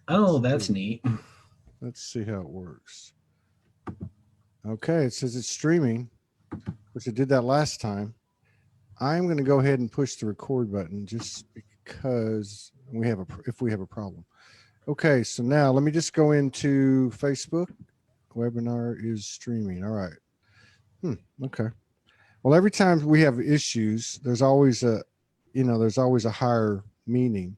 Oh, that's neat. Let's see how it works. Okay, it says it's streaming, which it did that last time. I'm going to go ahead and push the record button just because if we have a problem. Okay, so now let me just go into Facebook. Webinar is streaming. All right. Okay. Well, every time we have issues, there's always a higher meaning.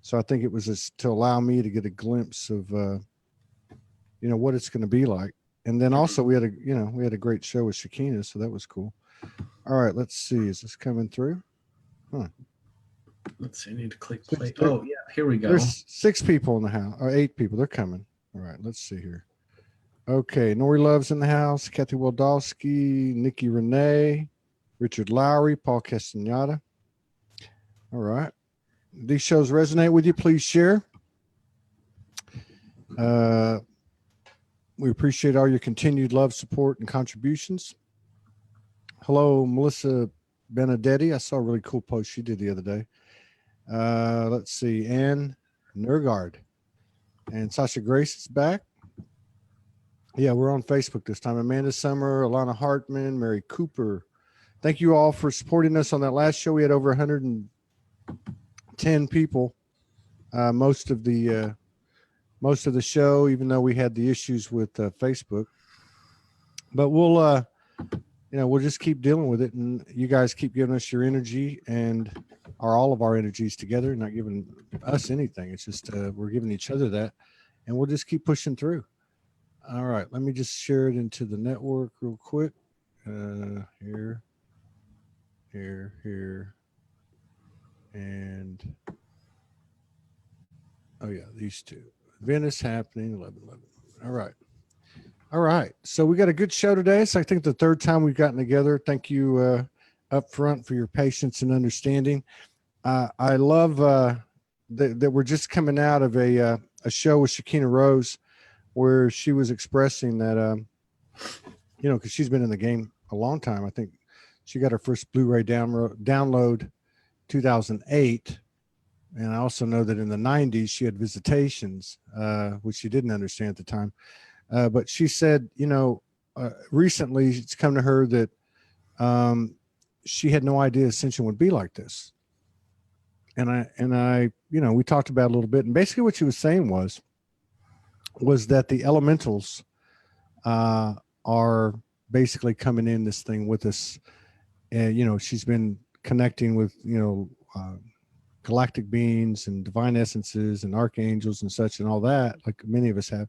So I think it was just to allow me to get a glimpse of, what it's going to be like. And then also we had a great show with Shakina, so that was cool. All right, let's see. Is this coming through? Huh. Let's see. I need to click play. Oh, yeah. Here we go. There's 6 people in the house, or 8 people. They're coming. All right, let's see here. Okay, Nori Love's in the house. Kathy Waldowski, Nikki Renee, Richard Lowry, Paul Castaneda. All right. These shows resonate with you, please share. We appreciate all your continued love, support, and contributions. Hello, Melissa Benedetti. I saw a really cool post she did the other day. Let's see. Ann Nergard. And Sasha Grace is back. Yeah, we're on Facebook this time. Amanda Summer, Alana Hartman, Mary Cooper. Thank you all for supporting us on that last show. We had over 110 people. Most of the show, even though we had the issues with Facebook. But we'll just keep dealing with it, and you guys keep giving us your energy and all of our energies together, not giving us anything. It's just we're giving each other that, and we'll just keep pushing through. All right, let me just share it into the network real quick. Here, and oh yeah, these two. Event is happening 11/11. All right. So we got a good show today. So I think the 3rd time we've gotten together. Thank you up front for your patience and understanding. I love that we're just coming out of a show with Shakina Rose, where she was expressing that, because she's been in the game a long time. I think she got her first Blu-ray download 2008. And I also know that in the 90s, she had visitations, which she didn't understand at the time. But she said, recently it's come to her that she had no idea Ascension would be like this. And I, we talked about it a little bit. And basically what she was saying was that the elementals are basically coming in this thing with us. And, she's been connecting with, galactic beings and divine essences and archangels and such and all that, like many of us have,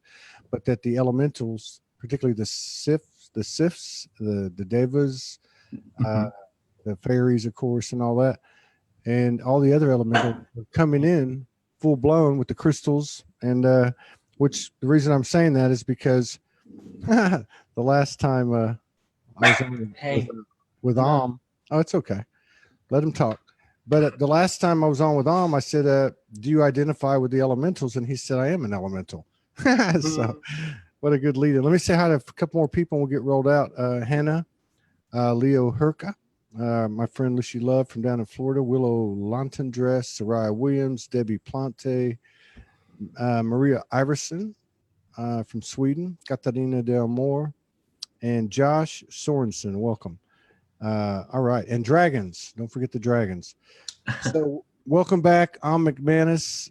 but that the elementals, particularly the Sifs, the Devas, the fairies, of course, and all that, and all the other elementals are coming in full blown with the crystals. And which the reason I'm saying that is because the last time I was on with oh, it's okay. Let him talk. But the last time I was on with I said, do you identify with the elementals? And he said, I am an elemental. So what a good leader. Let me say hi to a couple more people and we'll get rolled out. Hannah, Leo Herka, my friend Lucy Love from down in Florida, Willow Lantendress, Soraya Williams, Debbie Plante, Maria Iverson from Sweden, Katarina Del Moore, and Josh Sorensen. Welcome. All right. And dragons. Don't forget the dragons. So welcome back. I'm McManus.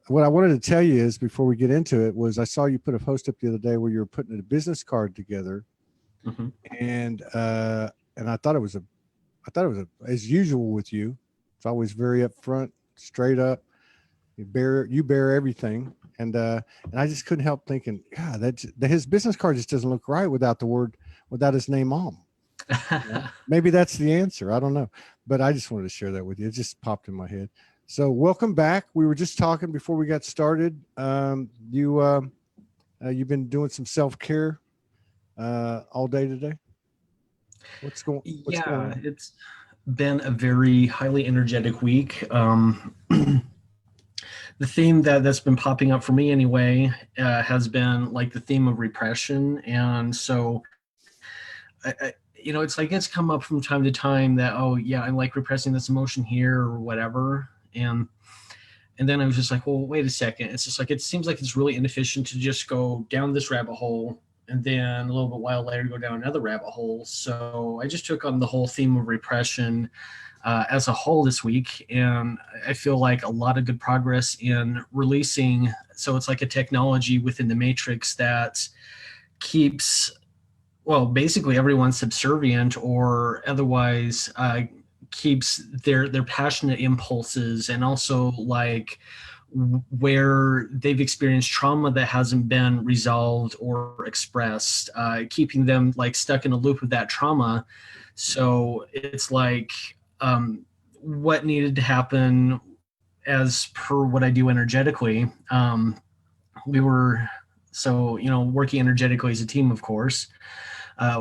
What I wanted to tell you is before we get into it was I saw you put a post up the other day where you were putting a business card together. And I thought it was as usual with you. It's always very upfront, straight up. You bear everything. And I just couldn't help thinking, God, his business card just doesn't look right without his name on. Maybe that's the answer. I don't know, but I just wanted to share that with you. It just popped in my head. So welcome back. We were just talking before we got started. You've been doing some self-care all day today. What's going on? It's been a very highly energetic week. The theme that's been popping up for me anyway has been like the theme of repression. And so it's come up from time to time that, I'm like repressing this emotion here or whatever. And And then I was just like, well, wait a second. It's just like, it seems like it's really inefficient to just go down this rabbit hole and then a little bit while later go down another rabbit hole. So I just took on the whole theme of repression as a whole this week. And I feel like a lot of good progress in releasing. So it's like a technology within the matrix that keeps, well, basically everyone subservient or otherwise keeps their passionate impulses, and also like where they've experienced trauma that hasn't been resolved or expressed, keeping them like stuck in a loop of that trauma. So it's like what needed to happen as per what I do energetically. We were, so, working energetically as a team, of course,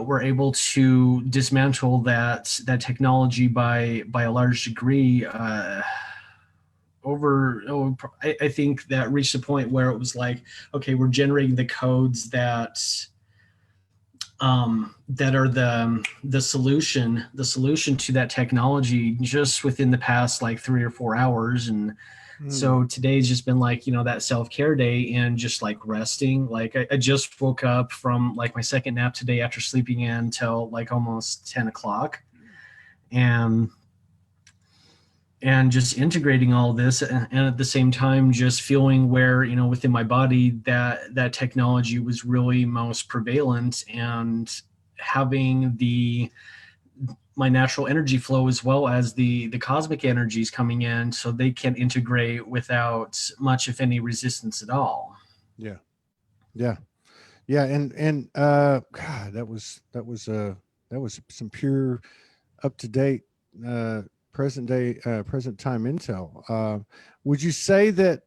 we're able to dismantle that technology by a large degree. I think that reached a point where it was like, okay, we're generating the codes that are the solution to that technology just within the past like 3 or 4 hours. And so today's just been like, that self-care day and just like resting. Like I just woke up from like my second nap today after sleeping in till like almost 10 o'clock, and just integrating all this, and at the same time just feeling where, within my body that technology was really most prevalent, and having my natural energy flow as well as the cosmic energies coming in, so they can integrate without much, if any, resistance at all. Yeah. Yeah. Yeah. And God, that was some pure up to date, present time intel. Would you say that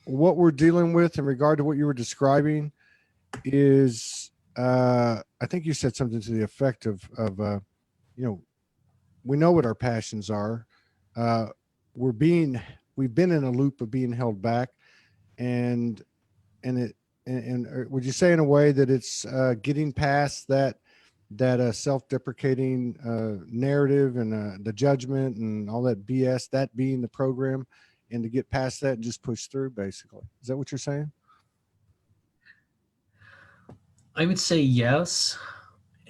what we're dealing with in regard to what you were describing is, I think you said something to the effect of we know what our passions are. Uh, we've been in a loop of being held back, and would you say in a way that it's getting past that self-deprecating narrative and the judgment and all that BS, that being the program, and to get past that and just push through, basically? Is that what you're saying? I would say yes.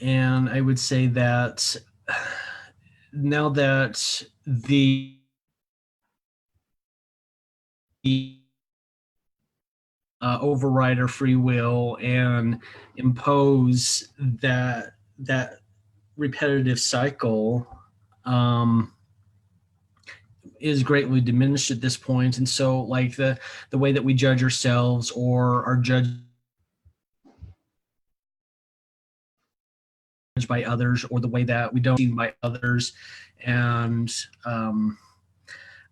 And I would say that now that the override our free will and impose that repetitive cycle is greatly diminished at this point. And so like the way that we judge ourselves or are judged by others, or the way that we don't see by others, and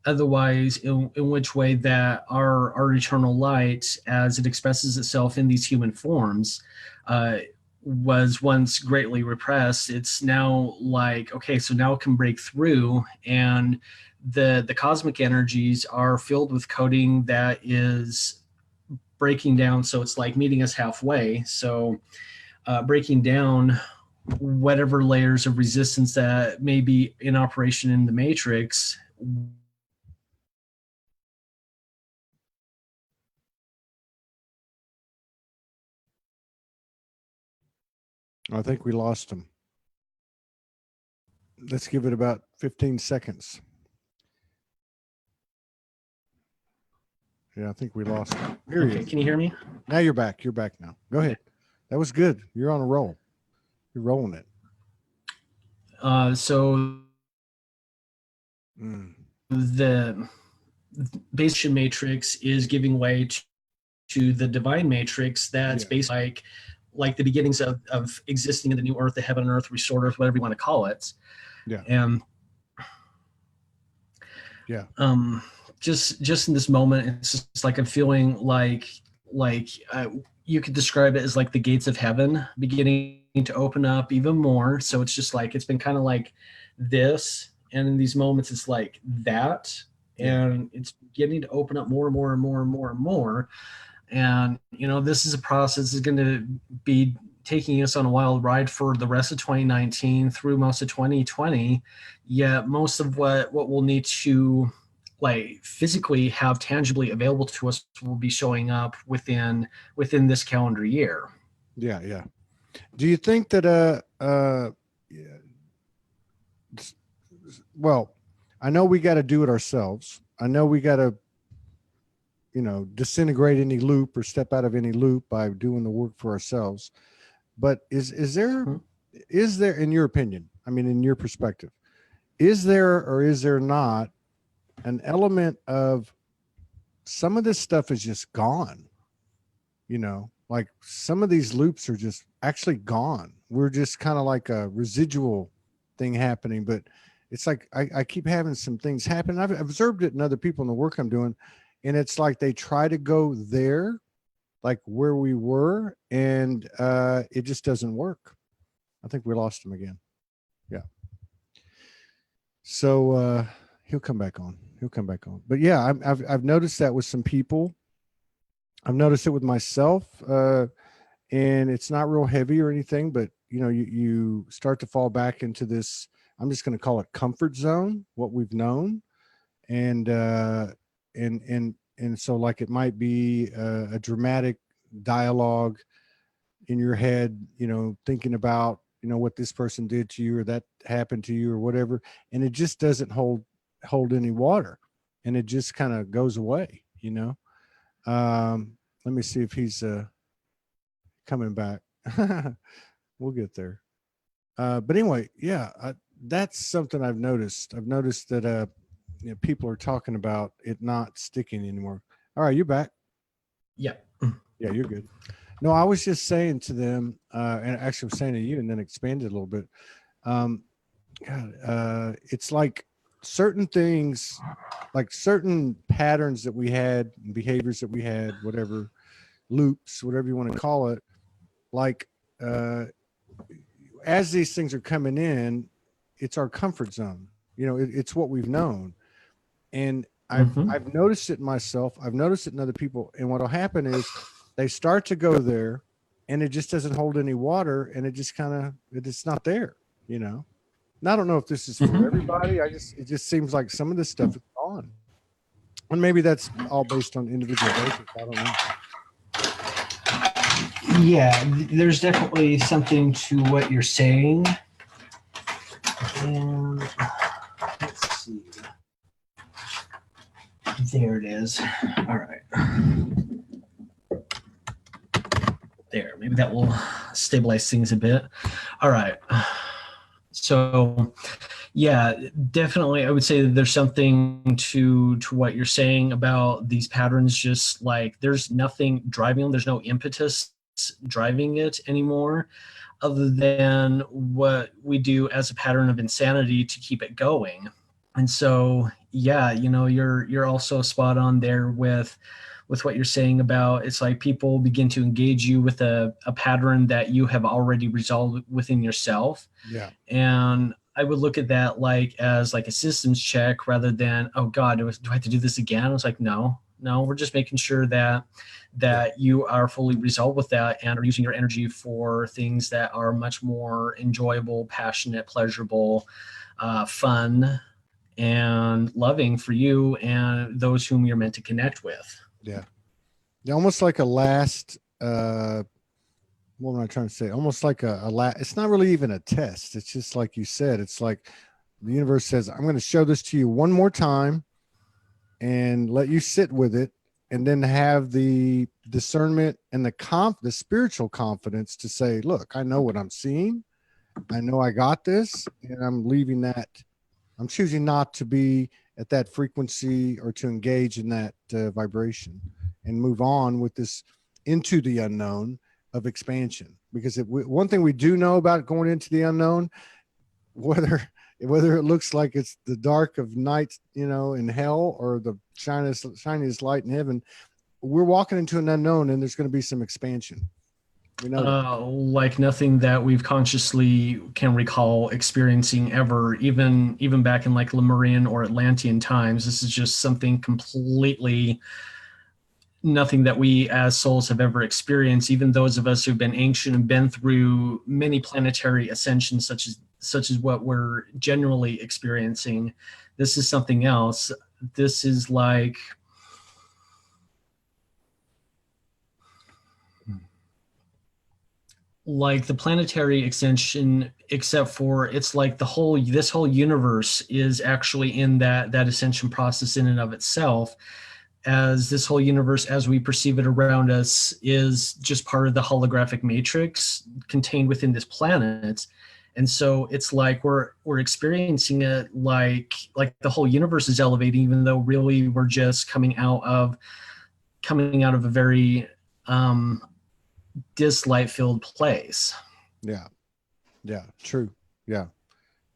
otherwise in which way that our eternal light, as it expresses itself in these human forms, was once greatly repressed. It's now like, okay, so now it can break through, and the cosmic energies are filled with coding that is breaking down. So it's like meeting us halfway. So breaking down whatever layers of resistance that may be in operation in the matrix. I think we lost him. Let's give it about 15 seconds. Yeah, I think we lost him. Here he is. Can you hear me? Now you're back. You're back now. Go ahead. That was good. You're on a roll. You're rolling it. So the base matrix is giving way to the divine matrix that's basically like the beginnings of existing in the new earth, the heaven and earth restored, whatever you want to call it. Yeah. And just in this moment, it's just like I'm feeling like you could describe it as like the gates of heaven beginning to open up even more. So it's just like, it's been kind of like this, and in these moments it's like that, and it's beginning to open up more and more and more and more and more. And this is a process that's going to be taking us on a wild ride for the rest of 2019 through most of 2020. Yet most of what we'll need to like physically have tangibly available to us will be showing up within this calendar year. Yeah, yeah. Do you think that yeah, well, I know we got to do it ourselves. I know we got to, disintegrate any loop or step out of any loop by doing the work for ourselves. But is there Hmm. is there, in your opinion, I mean, in your perspective, is there or is there not an element of some of this stuff is just gone? Like some of these loops are just actually gone. We're just kind of like a residual thing happening, but it's like I keep having some things happen. I've observed it in other people in the work I'm doing, and it's like they try to go there, like where we were, and it just doesn't work. I think we lost him again. Yeah. So he'll come back on. He'll come back on. But yeah, I've noticed that with some people. I've noticed it with myself, and it's not real heavy or anything. But you start to fall back into this. I'm just going to call it comfort zone, what we've known, and so like it might be a dramatic dialogue in your head, thinking about what this person did to you or that happened to you or whatever, and it just doesn't hold any water, and it just kind of goes away. Let me see if he's coming back. We'll get there. But anyway, yeah, that's something I've noticed. I've noticed that people are talking about it not sticking anymore. All right, you back? Yeah. Yeah, you're good. No, I was just saying to them, and actually I was saying to you, and then expanded a little bit. God, it's like certain things, like certain patterns that we had, behaviors that we had, whatever, loops, whatever you want to call it, like as these things are coming in, it's our comfort zone. It's what we've known. And I've noticed it in myself. I've noticed it in other people. And what'll happen is they start to go there and it just doesn't hold any water, and it just it's not there, And I don't know if this is for everybody. It just seems like some of this stuff is gone. And maybe that's all based on individual basis. I don't know. Yeah, there's definitely something to what you're saying. And let's see. There it is. All right. There, maybe that will stabilize things a bit. All right. So, yeah, definitely, I would say that there's something to what you're saying about these patterns. Just like there's nothing driving them. There's no impetus driving it anymore, other than what we do as a pattern of insanity to keep it going. And so, yeah, you're also spot on there with what you're saying about it's like people begin to engage you with a pattern that you have already resolved within yourself. Yeah. And I would look at that like as like a systems check rather than, oh God, do I have to do this again? I was like, no, we're just making sure that you are fully resolved with that and are using your energy for things that are much more enjoyable, passionate, pleasurable, fun, and loving for you and those whom you're meant to connect with. Yeah. Almost like a last, what am I trying to say? Almost like it's not really even a test. It's just like you said, it's like the universe says, I'm going to show this to you one more time and let you sit with it, and then have the discernment and the spiritual confidence to say, look, I know what I'm seeing. I know I got this, and I'm leaving that. I'm choosing not to be at that frequency or to engage in that vibration, and move on with this into the unknown of expansion. Because one thing we do know about going into the unknown, whether it looks like it's the dark of night, in hell, or the shiniest light in heaven, we're walking into an unknown, and there's going to be some expansion. We know like nothing that we've consciously can recall experiencing ever, even back in like Lemurian or Atlantean times. This is just something completely nothing that we as souls have ever experienced. Even those of us who've been ancient and been through many planetary ascensions, such as what we're generally experiencing, this is something else. this is like the planetary extension, except for it's like this whole universe is actually in that ascension process in and of itself, as this whole universe as we perceive it around us is just part of the holographic matrix contained within this planet. And so it's like we're experiencing it like the whole universe is elevating, even though really we're just coming out of a very dislight filled place. Yeah. Yeah. True. Yeah.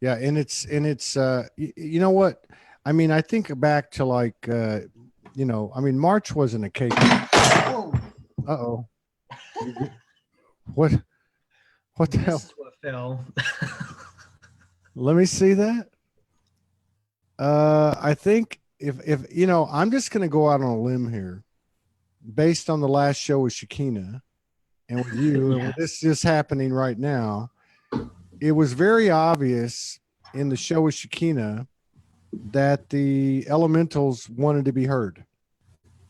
Yeah. And it's you know what? I mean, I think back to like, you know, I mean, March wasn't a cake. Oh. Uh-oh. What the hell? What fell. Let me see that. I think if you know, I'm just going to go out on a limb here based on the last show with Shakina and with you and with this just happening right now. It was very obvious in the show with Shakina that the elementals wanted to be heard.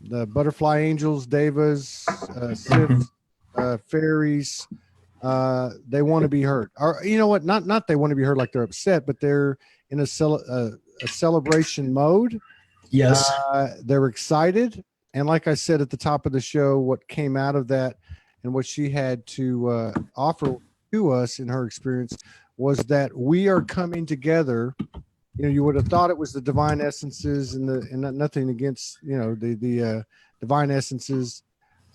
The butterfly angels, devas, sifs, fairies, they want to be heard. Or you know what? Not they want to be heard like they're upset, but they're in a celebration mode. Yes. They're excited, and like I said at the top of the show, what came out of that and what she had to offer to us in her experience was that we are coming together. You know, you would have thought it was the divine essences and nothing against, you know, the divine essences.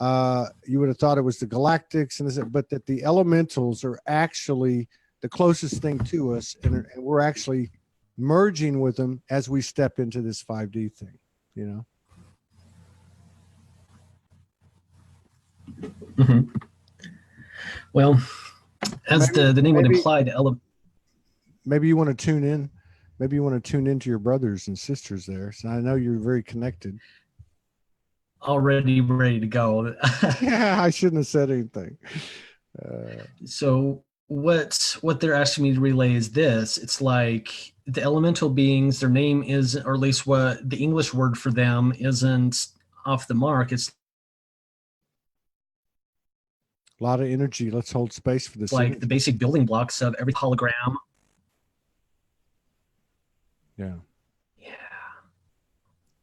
You would have thought it was the galactics but that the elementals are actually the closest thing to us, and we're actually merging with them as we step into this 5D thing, you know? Mm-hmm. Well, as the name would imply, maybe you want to tune in. Maybe you want to tune into your brothers and sisters there. So I know you're very connected. Already ready to go. Yeah, I shouldn't have said anything. So what they're asking me to relay is this. It's like the elemental beings, their name is, or at least what the English word for them isn't off the mark. It's a lot of energy. Let's hold space for this. like energy. The basic building blocks of every hologram. Yeah. Yeah.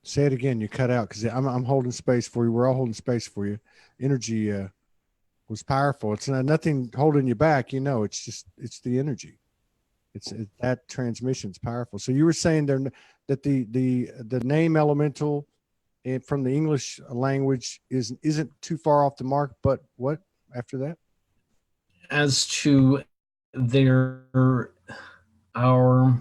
Say it again. You cut out because I'm holding space for you. We're all holding space for you. Energy was powerful. It's nothing holding you back. You know, it's the energy. It's that transmission's powerful. So you were saying there that the name elemental from the English language isn't too far off the mark. But what after that? As to our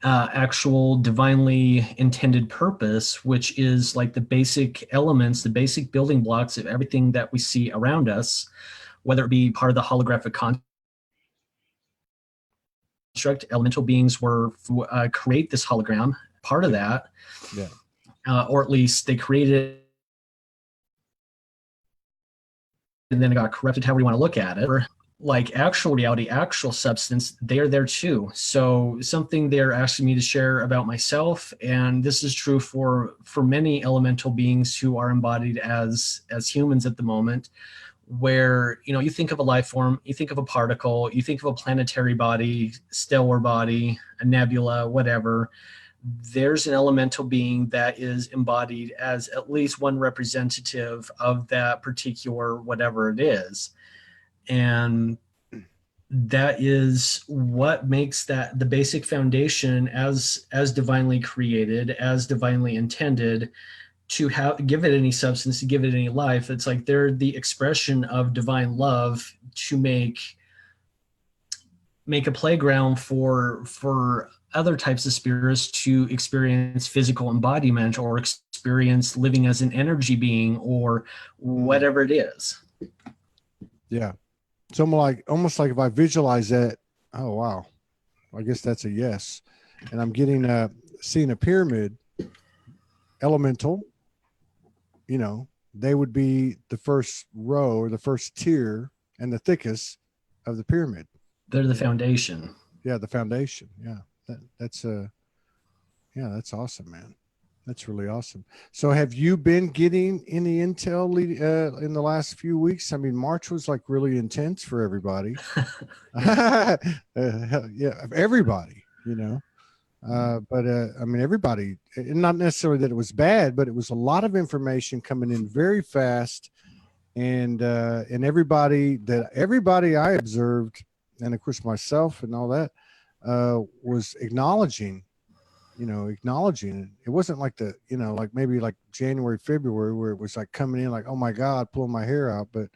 actual divinely intended purpose, which is like the basic elements, the basic building blocks of everything that we see around us, whether it be part of the holographic construct. Elemental beings were create this hologram, part of that, or at least they created it and then it got corrupted, however you want to look at it. Or like actual reality, actual substance, they are there too. So something they're asking me to share about myself, and this is true for many elemental beings who are embodied as humans at the moment, where, you know, you think of a life form, you think of a particle, you think of a planetary body, stellar body, a nebula, whatever. There's an elemental being that is embodied as at least one representative of that particular whatever it is. And that is what makes that the basic foundation as divinely created, as divinely intended, to give it any substance, to give it any life. It's like they're the expression of divine love to make a playground for other types of spirits to experience physical embodiment or experience living as an energy being or whatever it is. Yeah. It's almost like if I visualize that, oh wow, I guess that's a yes. And I'm seeing a pyramid, elemental, you know, they would be the first row or the first tier and the thickest of the pyramid. They're the foundation. Yeah, the foundation. Yeah, that's Yeah, that's awesome, man. That's really awesome. So have you been getting any intel in the last few weeks? I mean, March was like really intense for everybody. Yeah. Yeah, everybody, but I mean, everybody, and not necessarily that it was bad, but it was a lot of information coming in very fast. And everybody I observed, and of course myself and all that, was acknowledging it. It wasn't like like maybe like January, February, where it was like coming in like, oh my God, pulling my hair out. But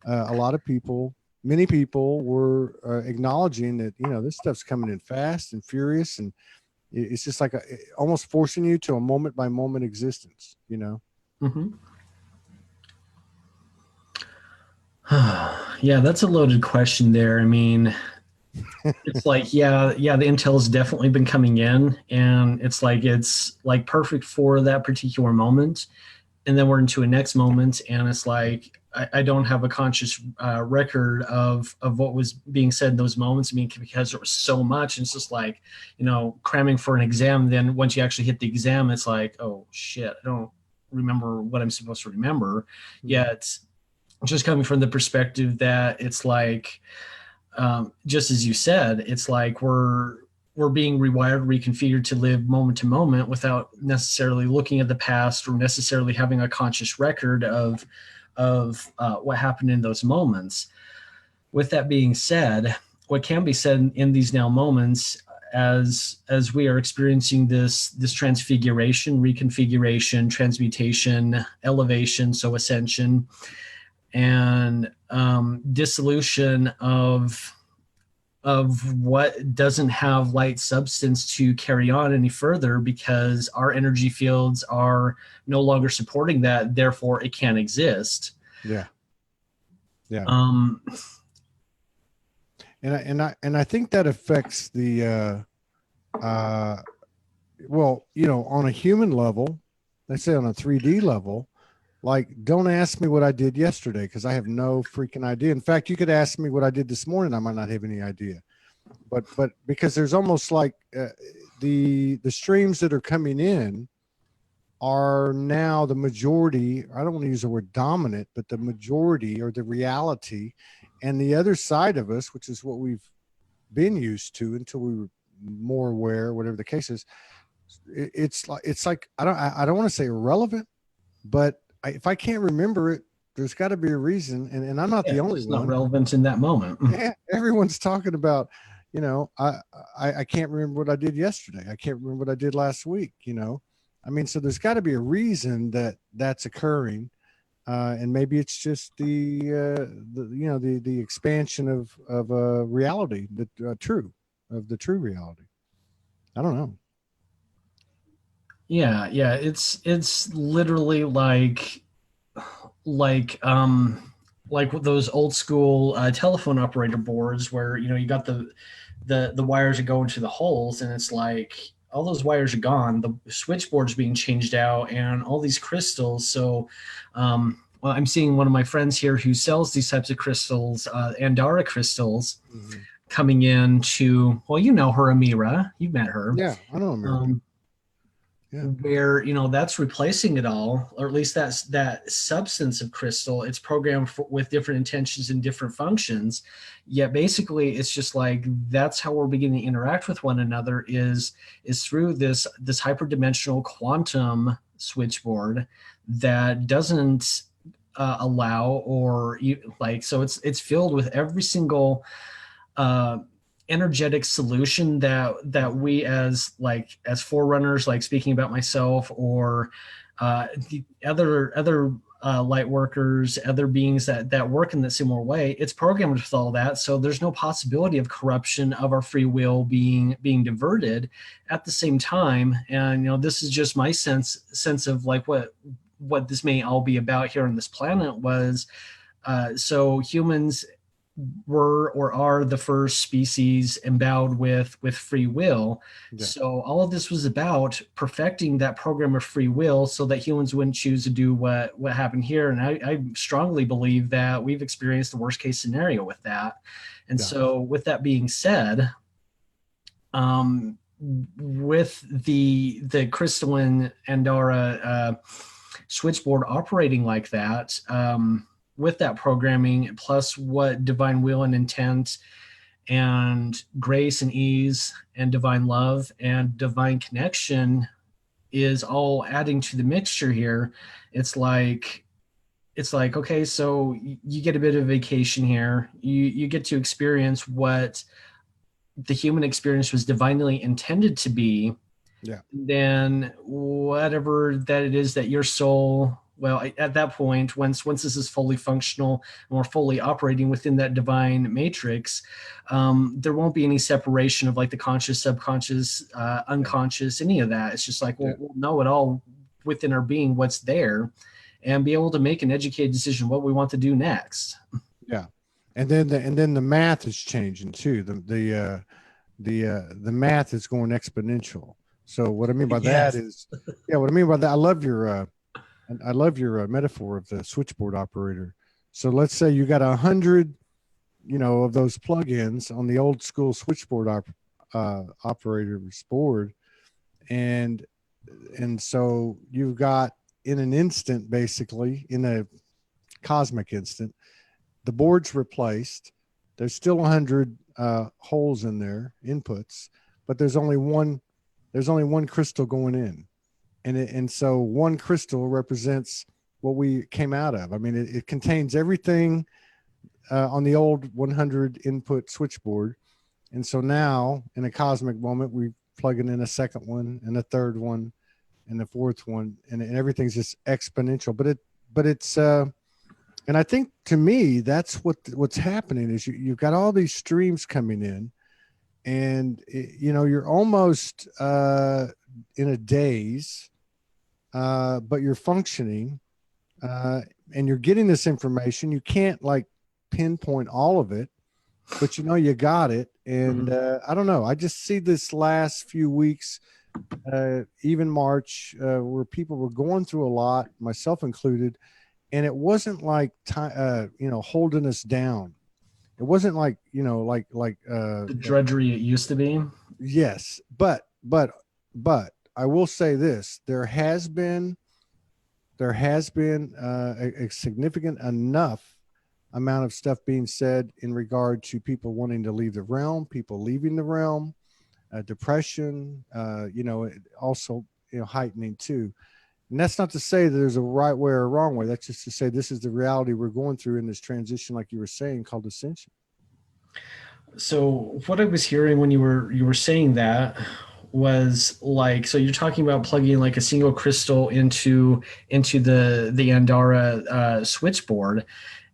a lot of people, many people were acknowledging that, this stuff's coming in fast and furious. And it's just like almost forcing you to a moment by moment existence. Hmm. Yeah, that's a loaded question there. I mean, it's like, yeah, the intel's definitely been coming in, and it's like perfect for that particular moment. And then we're into a next moment, and it's like I don't have a conscious record of what was being said in those moments. I mean, because there was so much, and it's just like, cramming for an exam. Then once you actually hit the exam, it's like, oh shit, I don't remember what I'm supposed to remember. Yet, just coming from the perspective that it's like, just as you said, it's like we're being rewired, reconfigured to live moment to moment without necessarily looking at the past or necessarily having a conscious record of what happened in those moments. With that being said, what can be said in these now moments, as we are experiencing this transfiguration, reconfiguration, transmutation, elevation, so ascension, and dissolution of what doesn't have light substance to carry on any further, because our energy fields are no longer supporting that, therefore it can't exist. Yeah. Yeah. um And I think that affects the well, on a human level, let's say on a 3D level, like, don't ask me what I did yesterday because I have no freaking idea. In fact, you could ask me what I did this morning, I might not have any idea. But because there's almost like the streams that are coming in are now the majority. I don't want to use the word dominant, but the majority or the reality. And the other side of us, which is what we've been used to until we were more aware, whatever the case is, it's like I don't want to say irrelevant, but if I can't remember it, there's got to be a reason. And I'm not yeah, the it's only just not one. relevant in that moment. Yeah, everyone's talking about, I can't remember what I did yesterday. I can't remember what I did last week. I mean, so there's got to be a reason that that's occurring. And maybe it's just the expansion of reality, the true reality. I don't know. Yeah, it's literally like like those old school telephone operator boards where you got the wires that go into the holes, and it's like all those wires are gone, the switchboard's being changed out, and all these crystals. So well, I'm seeing one of my friends here who sells these types of crystals, Andara crystals, Mm-hmm. coming in to, well, you know her, Amira, you've met her. Yeah, I know America. um, Yeah, where that's replacing it all, or at least that's that substance of crystal. It's programmed with different intentions and different functions. Yet basically it's just like that's how we're beginning to interact with one another, is through this hyperdimensional quantum switchboard that doesn't allow, or like, so it's filled with every single uh energetic solution that we, as forerunners, like speaking about myself, or the other light workers, other beings that work in that similar way. It's programmed with all that, so there's no possibility of corruption of our free will being diverted at the same time. And this is just my sense of like what this may all be about here on this planet. Was so humans were or are the first species endowed with free will. yeah, So all of this was about perfecting that program of free will so that humans wouldn't choose to do what happened here. And I strongly believe that we've experienced the worst case scenario with that. And yeah. so with that being said, with the crystalline Andara switchboard operating like that, with that programming plus what divine will and intent and grace and ease and divine love and divine connection is all adding to the mixture here. It's like okay, so you get a bit of vacation here. You get to experience what the human experience was divinely intended to be. Yeah. Then whatever that it is that your soul, well, at that point, once this is fully functional and we're fully operating within that divine matrix, there won't be any separation of like the conscious, subconscious, unconscious, any of that. It's just like we'll know it all within our being, what's there, and be able to make an educated decision what we want to do next. Yeah. And then the math is changing too. The math is going exponential. So what I mean by that is, yeah, what I mean by that, I love your metaphor of the switchboard operator. So let's say you got 100, of those plugins on the old school switchboard operator's board, and so you've got in an instant, basically in a cosmic instant, the board's replaced. There's still 100 holes in there, inputs, but there's only one crystal going in, and so one crystal represents what we came out of. I mean, it contains everything on the old 100 input switchboard, and so now in a cosmic moment we plug in a second one and a third one and the fourth one, and everything's just exponential. But it's and I think to me that's what's happening is you've got all these streams coming in, and you're almost in a daze, but you're functioning, and you're getting this information. You can't like pinpoint all of it, but you got it. And I don't know, I just see this last few weeks, even March, where people were going through a lot, myself included, and it wasn't like holding us down. It wasn't like The drudgery it used to be. yes, but I will say this: there has been a significant enough amount of stuff being said in regard to people wanting to leave the realm, people leaving the realm, depression, also heightening too. And that's not to say that there's a right way or a wrong way. That's just to say this is the reality we're going through in this transition, like you were saying, called ascension. So what I was hearing when you were saying that was like, so you're talking about plugging like a single crystal into the Andara switchboard,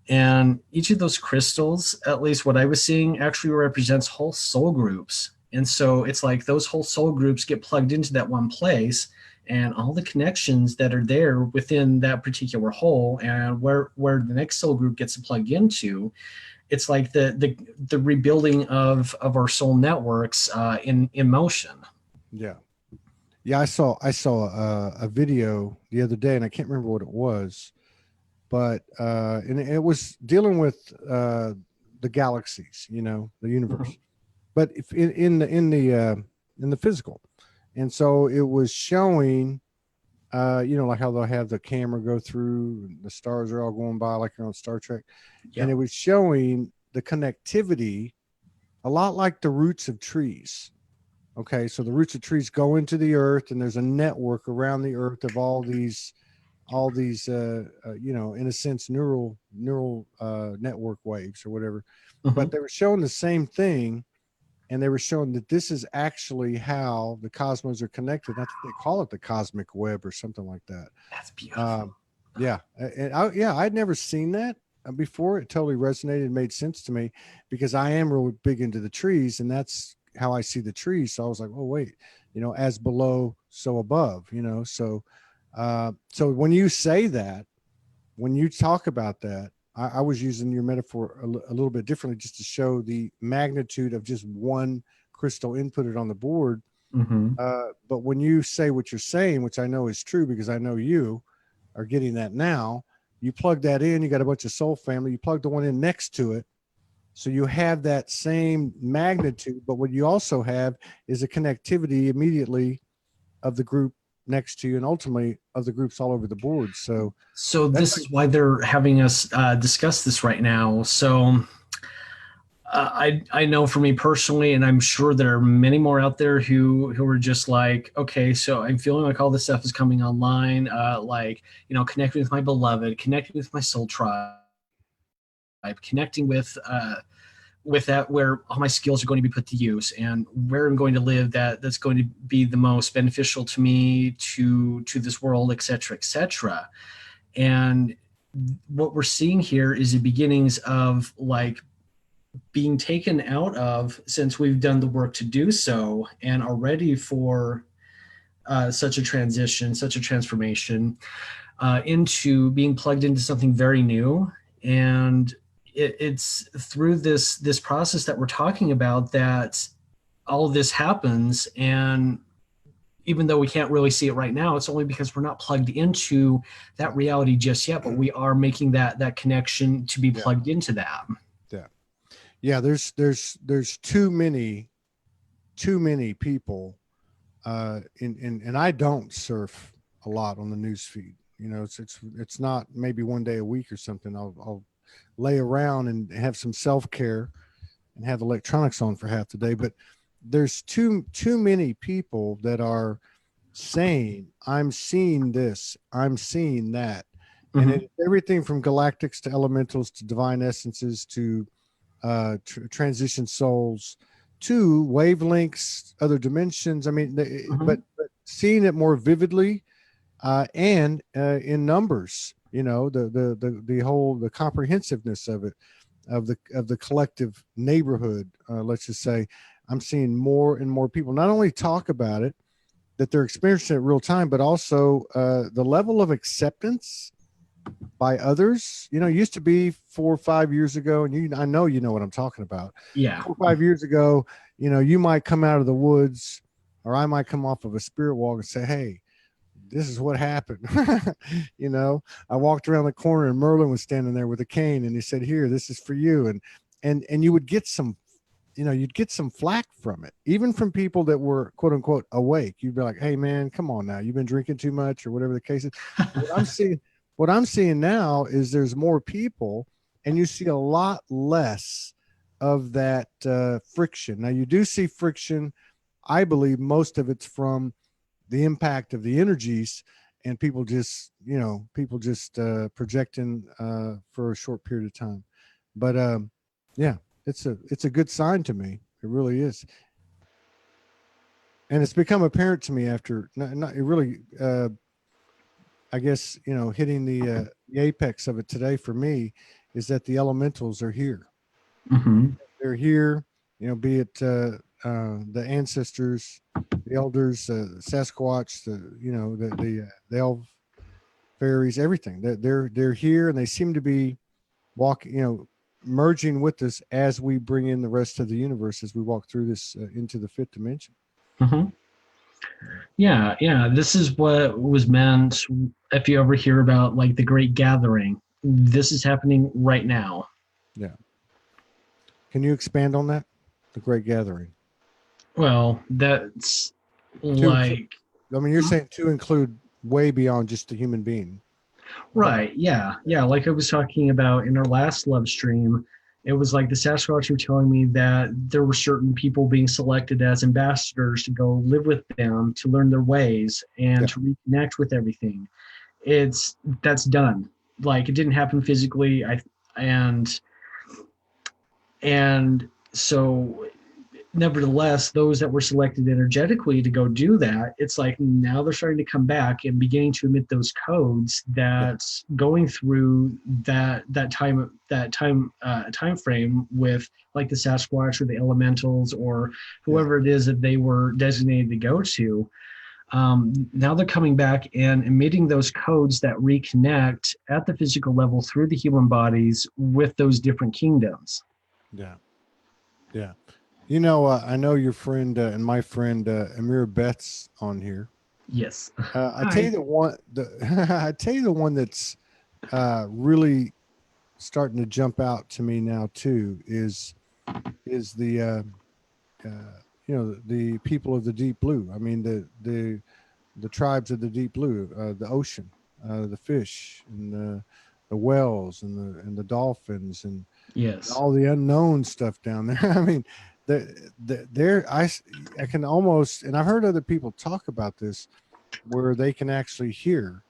and each of those crystals, at least what I was seeing, actually represents whole soul groups. And so it's like those whole soul groups get plugged into that one place, and all the connections that are there within that particular whole, and where the next soul group gets to plug into, it's like the rebuilding of our soul networks in motion. Yeah. Yeah. I saw a video the other day, and I can't remember what it was, but and it was dealing with the galaxies, the universe, but if in the physical. And so it was showing, like how they'll have the camera go through, and the stars are all going by like you're on Star Trek. Yep. And it was showing the connectivity a lot like the roots of trees. Okay, so the roots of trees go into the earth, and there's a network around the earth of all these in a sense, neural network waves or whatever. But they were showing the same thing. And they were showing that this is actually how the cosmos are connected. I think they call it the cosmic web or something like that. That's beautiful. Yeah. And I'd never seen that before. It totally resonated, made sense to me, because I am really big into the trees, and that's how I see the trees. So I was like, oh, wait, as below, so above, so when you say that, when you talk about that, I was using your metaphor a little bit differently, just to show the magnitude of just one crystal inputted on the board. But when you say what you're saying, which I know is true because I know you are getting that now, you plug that in, you got a bunch of soul family, you plug the one in next to it, So you have that same magnitude, but what you also have is a connectivity immediately of the group next to you, and ultimately of the groups all over the board. So So that's this is why they're having us discuss this right now. So I know for me personally, and I'm sure there are many more out there who are just like, okay, so I'm feeling like all this stuff is coming online, like connecting with my beloved, connecting with my soul tribe, connecting with that where all my skills are going to be put to use and where I'm going to live that's going to be the most beneficial to me to this world, et cetera, et cetera. And what we're seeing here is the beginnings of like being taken out of, since we've done the work to do so and are ready for such a transition, such a transformation, into being plugged into something very new. And it's through this process that we're talking about that all of this happens. And even though we can't really see it right now, it's only because we're not plugged into that reality just yet, but we are making that connection to be plugged into that. Yeah, there's too many people, and I don't surf a lot on the news feed. It's not maybe one day a week or something. I'll lay around and have some self-care and have electronics on for half the day. But there's too many people that are saying, I'm seeing this, I'm seeing that. And Mm-hmm. it's everything from galactics to elementals to divine essences to transition souls to wavelengths, other dimensions. I mean, Mm-hmm. but seeing it more vividly, and in numbers. The comprehensiveness of it, of the collective neighborhood. Let's just say, I'm seeing more and more people not only talk about it, that they're experiencing it real time, but also the level of acceptance by others. It used to be 4 or 5 years ago, and I know you know what I'm talking about. Yeah. 4 or 5 years ago, you might come out of the woods, or I might come off of a spirit walk and say, "Hey, this is what happened." I walked around the corner and Merlin was standing there with a cane, and he said, "Here, this is for you." And you would get some, you'd get some flack from it, even from people that were quote unquote awake. You'd be like, "Hey man, come on now. You've been drinking too much," or whatever the case is. What I'm seeing now is there's more people, and you see a lot less of that friction. Now you do see friction. I believe most of it's from the impact of the energies, and people just projecting for a short period of time. But yeah, it's a good sign to me. It really is. And it's become apparent to me after not it really I guess, hitting the apex of it today for me is that the elementals are here. Mm-hmm. They're here, be it the ancestors, the elders, Sasquatch, the elf fairies, everything. They're here, and they seem to be walking, merging with us as we bring in the rest of the universe as we walk through this into the fifth dimension. Mm-hmm. Yeah, yeah. This is what was meant. If you ever hear about like the Great Gathering, this is happening right now. Yeah. Can you expand on that? The Great Gathering. Well, that's To include, like I mean, you're saying to include way beyond just the human being. right. Yeah, yeah. Like I was talking about in our last love stream, it was like the Sasquatch were telling me that there were certain people being selected as ambassadors to go live with them to learn their ways and Yeah. to reconnect with everything. That's done. Like it didn't happen physically. And and so nevertheless, those that were selected energetically to go do that, it's like now they're starting to come back and beginning to emit those codes Yeah. that's going through that time frame with like the Sasquatch or the elementals or Yeah. whoever it is that they were designated to go to. Now they're coming back and emitting those codes that reconnect at the physical level through the human bodies with those different kingdoms. Yeah. Yeah. I know your friend and my friend Amir Beth's on here. Yes. I tell you Hi. I tell you the one that's really starting to jump out to me now too is the the people of the deep blue. I mean the tribes of the deep blue, the ocean, the fish, and the whales, and the dolphins, and Yes. all the unknown stuff down there. I mean, there I can almost, and I've heard other people talk about this, where they can actually hear,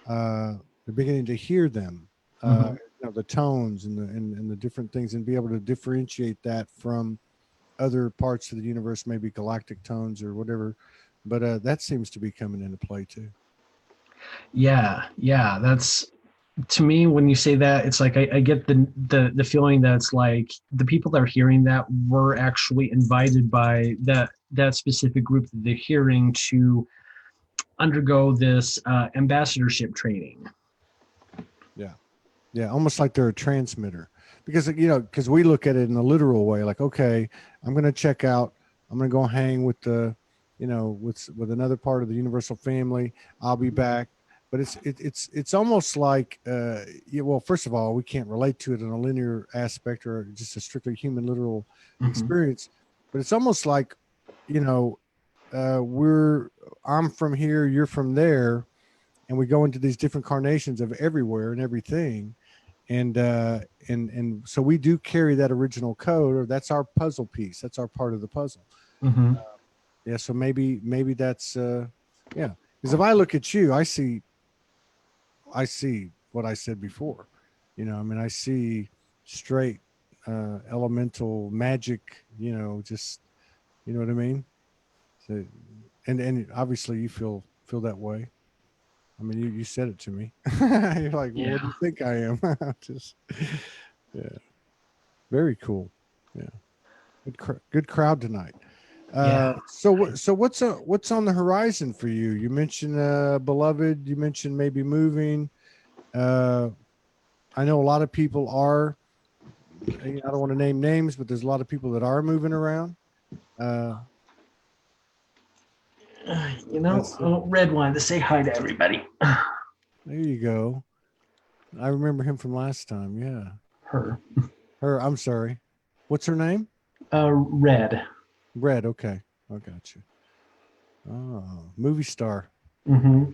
they're beginning to hear them, Mhm. the tones and the different things, and be able to differentiate that from other parts of the universe, maybe galactic tones or whatever. But that seems to be coming into play too. Yeah, yeah. That's to me when you say that, it's like I get the feeling that it's like the people that are hearing that were actually invited by that specific group that they're hearing to undergo this ambassadorship training. Yeah. Yeah, almost like they're a transmitter, because because we look at it in a literal way, like, okay, I'm going to check out, I'm going to go hang with the, with another part of the universal family. I'll be back. But it's almost like, well, first of all, we can't relate to it in a linear aspect or just a strictly human literal Mhm. experience. But it's almost like, you know, I'm from here, you're from there, and we go into these different carnations of everywhere and everything, and so we do carry that original code, or that's our puzzle piece, that's our part of the puzzle. Mhm. Yeah, so maybe that's yeah, because if I look at you, I see what I said before. I mean, I see straight elemental magic, just, you know what I mean. So, and obviously you feel that way. I mean, you said it to me. You're like, well, what do Yeah. you think I am? Just, yeah, very cool. Yeah, good crowd tonight. Yeah. So what's on the horizon for you? You mentioned beloved. You mentioned maybe moving. Uh, I know a lot of people are. I don't want to name names, but there's a lot of people that are moving around. Uh, that's Red wanted to say hi to everybody. There you go. I remember him from last time. Yeah, Her. her. I'm sorry. What's her name? Red. Red. Okay, I got you. Oh, movie star. Mm-hmm.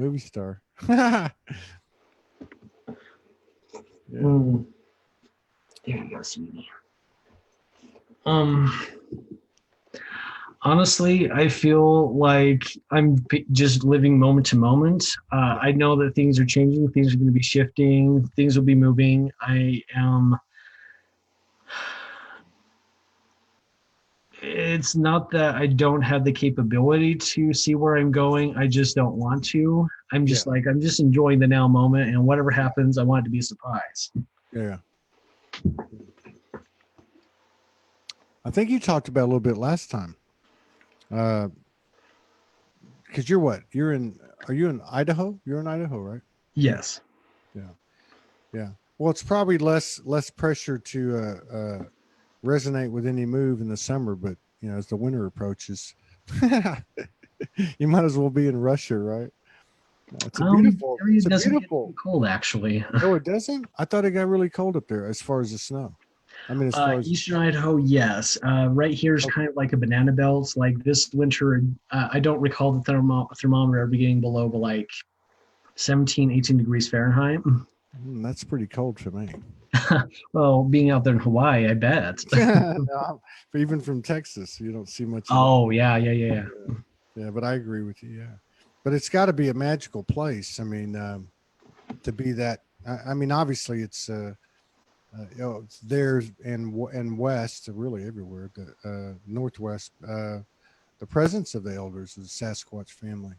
Movie star. Yeah. Mm. There you go, sweetie. Um, Honestly, I feel like just living moment to moment. Yeah. I know that things are changing, things are going to be shifting, things will be moving. I am. It's not that I don't have the capability to see where I'm going. I just don't want to. Yeah. I'm just enjoying the now moment, and whatever happens, I want it to be a surprise. Yeah. I think you talked about a little bit last time. Because you're what? Are you in Idaho? You're in Idaho, right? Yes. Yeah. Yeah. Well, it's probably less pressure to resonate with any move in the summer, but as the winter approaches, you might as well be in Russia, right? It's a beautiful. Area It's a doesn't get too beautiful. cold actually. Oh, it doesn't. I thought it got really cold up there as far as the snow. I mean, as far as Eastern Idaho, yes. Right here is okay. kind of like a banana belt. Like this winter, I don't recall the thermometer ever getting below but like 17, 18 degrees Fahrenheit. That's pretty cold for me. Well, being out there in Hawaii, I bet. No, but even from Texas, you don't see much of that. Oh, yeah, yeah, yeah, yeah. Yeah, but I agree with you. Yeah, but it's got to be a magical place. I mean, to be that. I mean, obviously, it's there and west, really everywhere. The northwest, the presence of the elders of the Sasquatch family,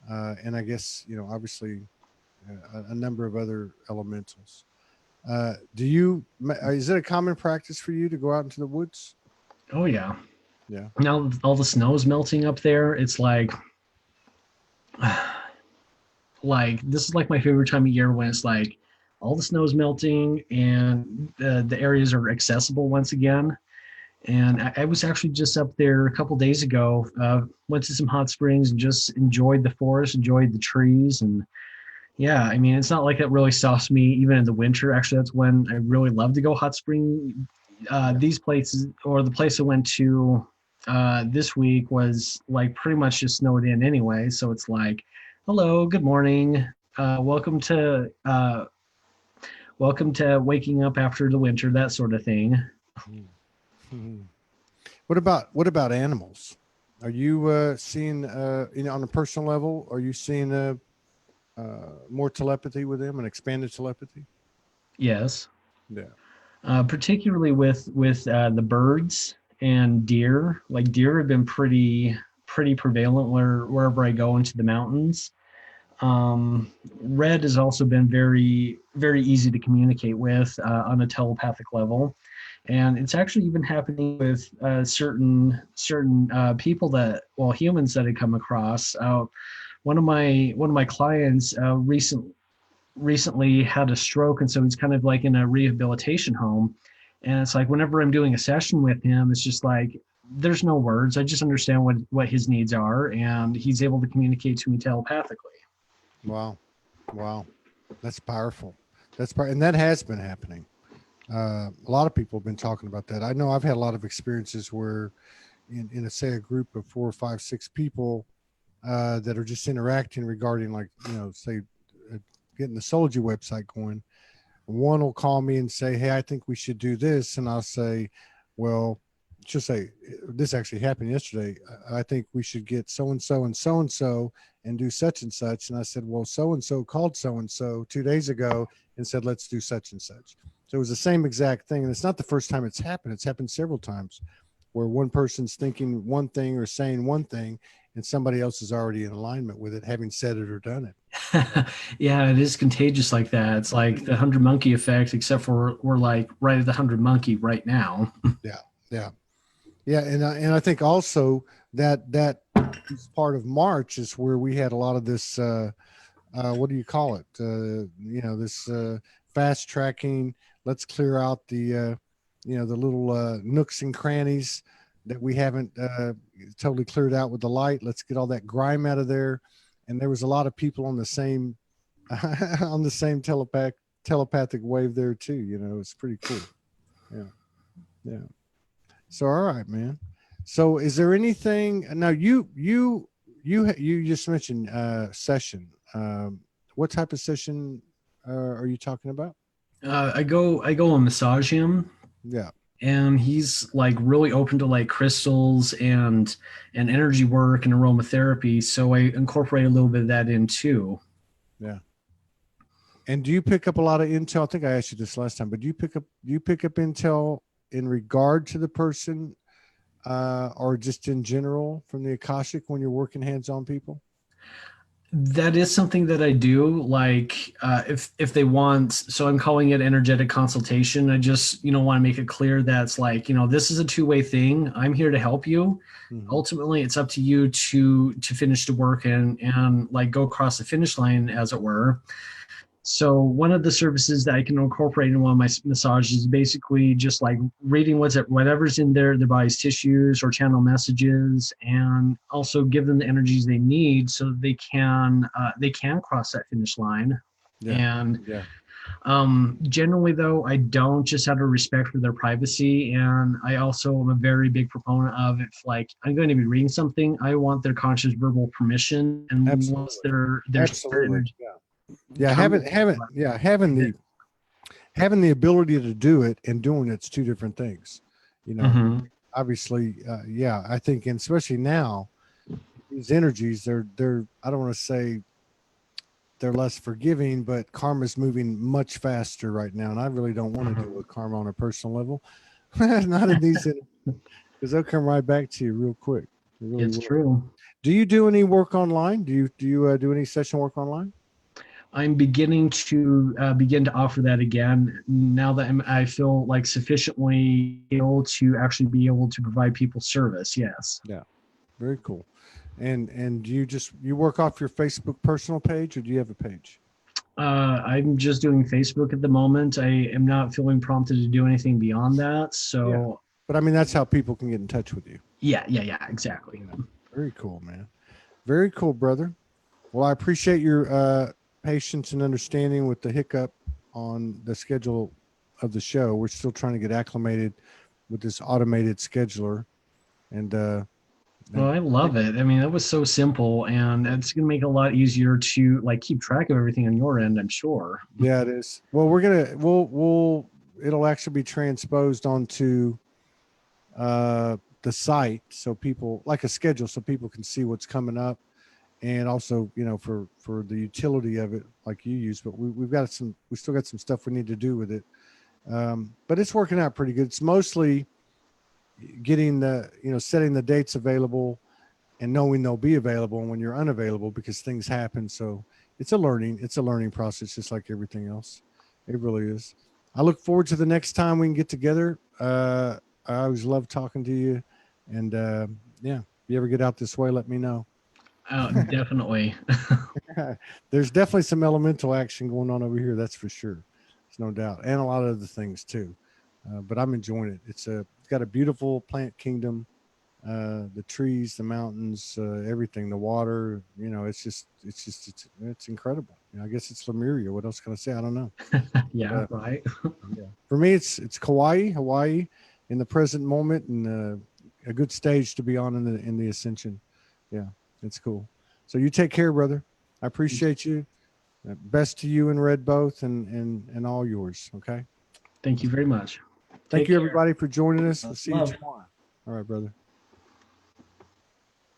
and I guess obviously a number of other elementals. Is it a common practice for you to go out into the woods? Oh, yeah. Yeah. Now all the snow is melting up there. It's like this is like my favorite time of year when it's like all the snow is melting and the areas are accessible once again. And I was actually just up there a couple days ago. Went to some hot springs and just enjoyed the forest, enjoyed the trees, and Yeah, I mean, it's not like it really stops me even in the winter. Actually, that's when I really love to go hot spring. Yeah. These places, or the place I went to this week, was like pretty much just snowed in anyway. So it's like, hello, good morning, welcome to waking up after the winter, that sort of thing. Mhm. What about animals? Are you seeing on a personal level? Are you seeing more telepathy with them and expanded telepathy? Yes, Yeah. particularly with the birds and deer. Like deer have been pretty prevalent wherever I go into the mountains. Red has also been very easy to communicate with on a telepathic level, and it's actually even happening with certain people that, well, humans that I come across. One of my clients recently had a stroke, and so he's kind of like in a rehabilitation home. And it's like whenever I'm doing a session with him, it's just like there's no words. I just understand what his needs are, and he's able to communicate to me telepathically. Wow. Wow. That's powerful. And that has been happening. A lot of people have been talking about that. I know I've had a lot of experiences where in a say a group of 4 or 5, 6 people that are just interacting regarding like, say uh, getting the Soulogy website going. One will call me and say, "Hey, I think we should do this." And I'll say, "Well, just say this actually happened yesterday. I think we should get so and so and so and so and do such and such." And I said, "Well, so and so called so and so 2 days ago and said, let's do such and such." So it was the same exact thing. And it's not the first time it's happened. It's happened several times where one person's thinking one thing or saying one thing and somebody else is already in alignment with it, having said it or done it. Yeah, it is contagious like that. It's like the 100 monkey effect, except for we're like right at the 100 monkey right now. Yeah. Yeah. Yeah, and I think also that is part of March is where we had a lot of this. What do you call it? This fast tracking. Let's clear out the little nooks and crannies that we haven't totally cleared out with the light. Let's get all that grime out of there. And there was a lot of people on the same on the same telepathic wave there too. It's pretty cool. Yeah, yeah. So all right, man. So is there anything now you just mentioned session. What type of session are you talking about? I go and massage him, Yeah, and he's like really open to like crystals and energy work and aromatherapy. So I incorporate a little bit of that in too. yeah. And do you pick up a lot of intel? I think I asked you this last time, but do you pick up intel in regard to the person or just in general from the Akashic when you're working hands on people? That is something that I do. Like if they want, so I'm calling it energetic consultation. I just want to make it clear that it's like this is a two-way thing. I'm here to help you. Mm-hmm. Ultimately, it's up to you to finish the work and like go across the finish line, as it were. So one of the services that I can incorporate in one of my massages is basically just like reading whatever's in their body's tissues or channel messages, and also give them the energies they need so that they can cross that finish line. Yeah, And yeah, generally, though, I don't, just out of respect for their privacy, and I also am a very big proponent of, if like I'm going to be reading something, I want their conscious verbal permission, and once absolutely, their spirit absolutely. energy Yeah, yeah. comes. Having the ability to do it and doing it's two different things. You know, Mhm. obviously, yeah. I think, and especially now, these energies, they're. I don't want to say they're less forgiving, but karma's moving much faster right now, and I really don't want to deal with karma on a personal level. Not in these, because they'll come right back to you real quick. They really It's will. true. Do you do any work online? Do you do any session work online? I'm beginning to offer that again now that I feel like sufficiently able to actually be able to provide people service. Yes. Yeah, very cool. And do you work off your Facebook personal page, or do you have a page? I'm just doing Facebook at the moment. I am not feeling prompted to do anything beyond that. Yeah, So, but I mean that's how people can get in touch with you. yeah, exactly. Yeah, very cool, man. Very cool, brother. Well, I appreciate your patience and understanding with the hiccup on the schedule of the show. We're still trying to get acclimated with this automated scheduler, and Well, I love it. I mean, that was so simple, and it's going to make it a lot easier to like keep track of everything on your end, I'm sure. yeah, it is. Well, we'll it'll actually be transposed onto the site, so people, like a schedule, so people can see what's coming up, and also, you know, for the utility of it, like you use. But we still got some stuff we need to do with it. But it's working out pretty good. It's mostly getting setting the dates available and knowing they'll be available when you're unavailable, because things happen. So it's a learning process, just like everything else. It really is. I look forward to the next time we can get together. I always love talking to you, and yeah, if you ever get out this way, let me know. Definitely. There's definitely some elemental action going on over here, that's for sure. There's no doubt, and a lot of other things too. But I'm enjoying it. It's got a beautiful plant kingdom, the trees, the mountains, everything, the water. You know, it's incredible. You know, I guess it's Lemuria. What else can I say? I don't know. Yeah, right. Yeah. For me, it's Hawaii, in the present moment, and a good stage to be on in the ascension. Yeah, it's cool. So you take care, brother. I appreciate you. Best to you and Red both, and all yours. Okay. Thank you very much. Thank Take you, care. everybody, for joining us. We'll see you Love. tomorrow. All right, brother.